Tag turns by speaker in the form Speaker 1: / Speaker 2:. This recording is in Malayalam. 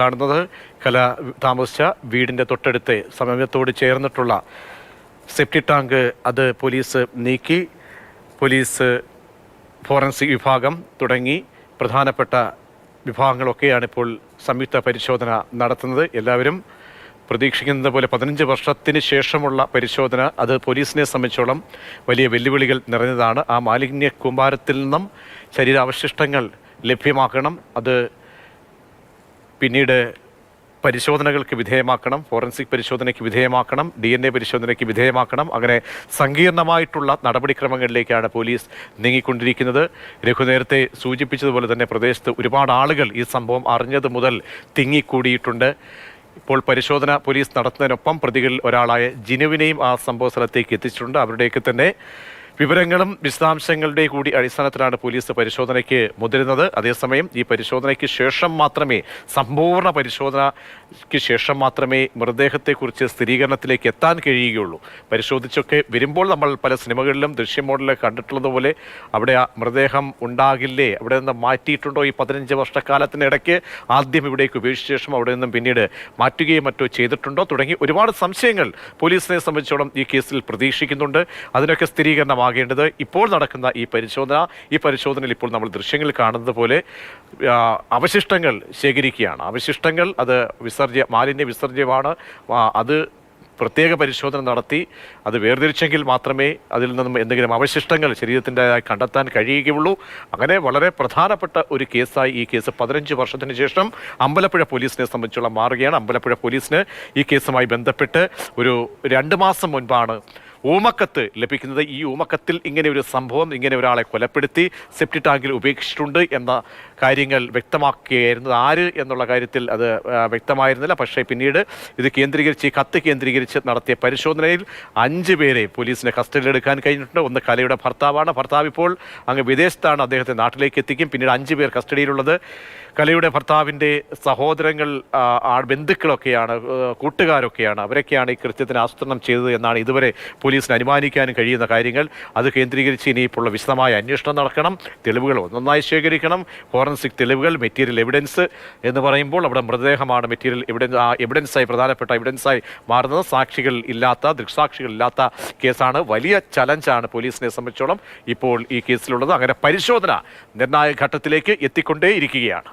Speaker 1: കാണുന്നത് കല താമസിച്ച വീടിൻ്റെ തൊട്ടടുത്ത് സമീപത്തോട് ചേർന്നിട്ടുള്ള സെപ്റ്റി ടാങ്ക് അത് പോലീസ് നീക്കി. പോലീസ്, ഫോറൻസിക് വിഭാഗം തുടങ്ങി പ്രധാനപ്പെട്ട വിഭാഗങ്ങളൊക്കെയാണ് ഇപ്പോൾ സംയുക്ത പരിശോധന നടത്തുന്നത്. എല്ലാവരും പ്രതീക്ഷിക്കുന്നത് പോലെ 15 വർഷത്തിന് ശേഷമുള്ള പരിശോധന അത് പോലീസിനെ സംബന്ധിച്ചോളം വലിയ വെല്ലുവിളികൾ നിറഞ്ഞതാണ്. ആ മാലിന്യ കൂമ്പാരത്തിൽ നിന്നും ശരീരാവശിഷ്ടങ്ങൾ ലഭ്യമാക്കണം. അത് പിന്നീട് പരിശോധനകൾക്ക് വിധേയമാക്കണം, ഫോറൻസിക് പരിശോധനയ്ക്ക് വിധേയമാക്കണം, DNA പരിശോധനയ്ക്ക് വിധേയമാക്കണം. അങ്ങനെ സങ്കീർണമായിട്ടുള്ള നടപടിക്രമങ്ങളിലേക്കാണ് പോലീസ് നീങ്ങിക്കൊണ്ടിരിക്കുന്നത്. രഘു നേരത്തെ സൂചിപ്പിച്ചതുപോലെ തന്നെ പ്രദേശത്ത് ഒരുപാട് ആളുകൾ ഈ സംഭവം അറിഞ്ഞത് മുതൽ തിങ്ങിക്കൂടിയിട്ടുണ്ട്. ഇപ്പോൾ പരിശോധന പോലീസ് നടത്തുന്നതിനൊപ്പം പ്രതികളിൽ ഒരാളായ ജിനുവിനെയും ആ സംഭവ സ്ഥലത്തേക്ക് എത്തിച്ചിട്ടുണ്ട്. അവരുടെയൊക്കെ തന്നെ വിവരങ്ങളും വിശദാംശങ്ങളുടെ കൂടി അടിസ്ഥാനത്തിലാണ് പോലീസ് പരിശോധനയ്ക്ക് മുതിരുന്നത്. അതേസമയം ഈ പരിശോധനയ്ക്ക് ശേഷം മാത്രമേ, സമ്പൂർണ്ണ പരിശോധനയ്ക്ക് ശേഷം മാത്രമേ മൃതദേഹത്തെക്കുറിച്ച് സ്ഥിരീകരണത്തിലേക്ക് എത്താൻ കഴിയുകയുള്ളൂ. പരിശോധിച്ചൊക്കെ വരുമ്പോൾ നമ്മൾ പല സിനിമകളിലും ദൃശ്യ മോഡലിൽ കണ്ടിട്ടുള്ളതുപോലെ അവിടെ ആ മൃതദേഹം ഉണ്ടാകില്ലേ, അവിടെ നിന്ന് മാറ്റിയിട്ടുണ്ടോ, ഈ 15 വർഷക്കാലത്തിനിടയ്ക്ക് ആദ്യം ഇവിടേക്ക് ഉപേക്ഷിച്ച ശേഷം അവിടെ നിന്നും പിന്നീട് മാറ്റുകയും മറ്റോ ചെയ്തിട്ടുണ്ടോ തുടങ്ങി ഒരുപാട് സംശയങ്ങൾ പോലീസിനെ സംബന്ധിച്ചോളം ഈ കേസിൽ പ്രതീക്ഷിക്കുന്നുണ്ട്. അതിനൊക്കെ സ്ഥിരീകരണം ഇപ്പോൾ നടക്കുന്ന ഈ പരിശോധനയിൽ ഇപ്പോൾ നമ്മൾ ദൃശ്യങ്ങളിൽ കാണുന്നത് പോലെ അവശിഷ്ടങ്ങൾ ശേഖരിക്കുകയാണ്. അവശിഷ്ടങ്ങൾ അത് മാലിന്യ വിസർജ്യമാണ്. അത് പ്രത്യേക പരിശോധന നടത്തി അത് വേർതിരിച്ചെങ്കിൽ മാത്രമേ അതിൽ നിന്നും എന്തെങ്കിലും അവശിഷ്ടങ്ങൾ ശരീരത്തിൻ്റെതായി കണ്ടെത്താൻ കഴിയുകയുള്ളൂ. അങ്ങനെ വളരെ പ്രധാനപ്പെട്ട ഒരു കേസായി ഈ കേസ് 15 വർഷത്തിന് ശേഷം അമ്പലപ്പുഴ പോലീസിനെ സംബന്ധിച്ചുള്ള മാറുകയാണ്. അമ്പലപ്പുഴ പോലീസിന് ഈ കേസുമായി ബന്ധപ്പെട്ട് ഒരു 2 മാസം മുൻപാണ് ഊമക്കത്ത് ലഭിക്കുന്നത്. ഈ ഊമക്കത്തിൽ ഇങ്ങനെ ഒരു സംഭവം, ഇങ്ങനെ ഒരാളെ കൊലപ്പെടുത്തി സെപ്റ്റി ടാങ്കിൽ ഉപേക്ഷിച്ചിട്ടുണ്ട് എന്ന കാര്യങ്ങൾ വ്യക്തമാക്കുകയായിരുന്നു. ആര് എന്നുള്ള കാര്യത്തിൽ അത് വ്യക്തമായിരുന്നില്ല. പക്ഷേ പിന്നീട് ഇത് കേന്ദ്രീകരിച്ച്, ഈ കത്ത് കേന്ദ്രീകരിച്ച് നടത്തിയ പരിശോധനയിൽ 5 പേരെ പോലീസിനെ കസ്റ്റഡിയിലെടുക്കാൻ കഴിഞ്ഞിട്ടുണ്ട്. ഒന്ന് കലയുടെ ഭർത്താവാണ്. ഭർത്താവ് ഇപ്പോൾ അങ്ങ് വിദേശത്താണ്. അദ്ദേഹത്തെ നാട്ടിലേക്ക് എത്തിക്കും. പിന്നീട് 5 പേർ കസ്റ്റഡിയിലുള്ളത് കലയുടെ ഭർത്താവിൻ്റെ സഹോദരങ്ങൾ, ബന്ധുക്കളൊക്കെയാണ്, കൂട്ടുകാരൊക്കെയാണ്. അവരൊക്കെയാണ് ഈ കൃത്യത്തിന് ആസൂത്രണം ചെയ്തത് എന്നാണ് ഇതുവരെ പോലീസിന് അനുമാനിക്കാനും കഴിയുന്ന കാര്യങ്ങൾ. അത് കേന്ദ്രീകരിച്ച് ഇനിയിപ്പോൾ വിശദമായ അന്വേഷണം നടക്കണം. തെളിവുകൾ ഒന്നൊന്നായി ശേഖരിക്കണം. ഫോറൻസിക് തെളിവുകൾ, മെറ്റീരിയൽ എവിഡൻസ് എന്ന് പറയുമ്പോൾ അവിടെ മൃതദേഹമാണ് മെറ്റീരിയൽ എവിഡൻസായി, പ്രധാനപ്പെട്ട എവിഡൻസായി മാറുന്നത്. സാക്ഷികൾ ഇല്ലാത്ത, ദൃക്സാക്ഷികൾ ഇല്ലാത്ത കേസാണ്. വലിയ ചലഞ്ചാണ് പോലീസിനെ സംബന്ധിച്ചോളം ഇപ്പോൾ ഈ കേസിലുള്ളത്. അങ്ങനെ പരിശോധന നിർണായക ഘട്ടത്തിലേക്ക് എത്തിക്കൊണ്ടേയിരിക്കുകയാണ്.